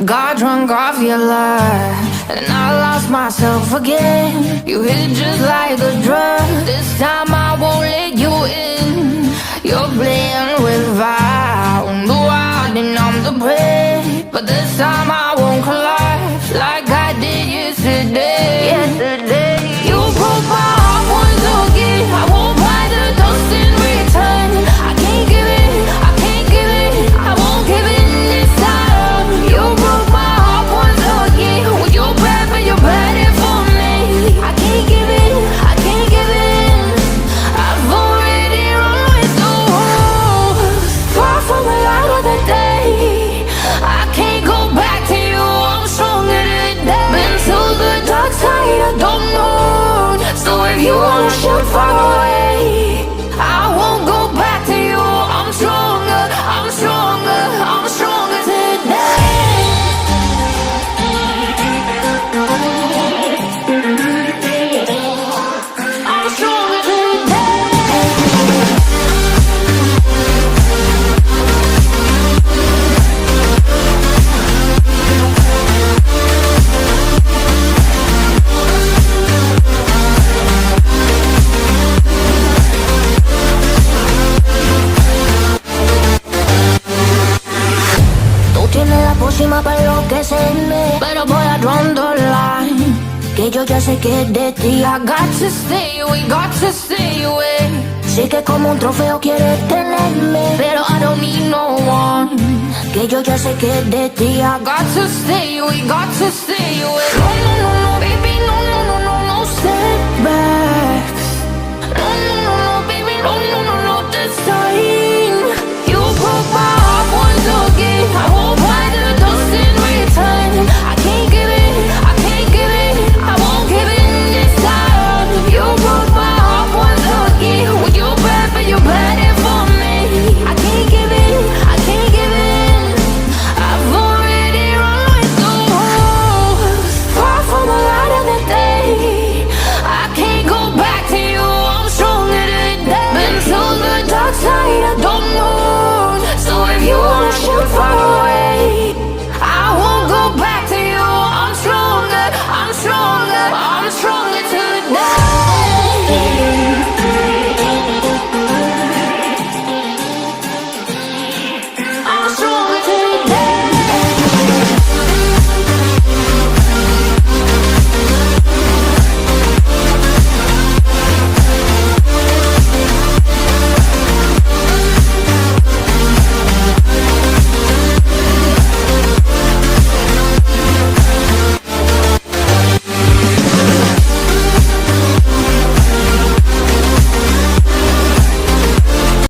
Got drunk off your love, and I lost myself again. You hit just like a drug. This time I won't let you in. You're playing with fire. No, I didn't, I'm the prey. But this time I won't collide like I did yesterday. You broke my heart once again. I won't buy the dust in return. I can't give it, I can't give it, I won't give it this time. You broke my heart once again. Well, you're bad, but you're bad it for me. I can't give it, I can't give it. I've already run with the wolves. Far from the light of the day. I can't go back to you, I'm stronger today. Been to the dark side, I don't know. So if you wanna shoot far away, I won't go back to you. I'm stronger, I'm stronger, I'm stronger today. I'm stronger today. Tú tienes la pócima para enloquecerme, pero voy a draw the line. Que yo ya sé que es de ti. I got to stay away, got to stay away. Sé que como un trofeo quieres tenerme, pero I don't need no one. Que yo ya sé que es de ti. I got to stay away, got to stay away. No, no, no, no.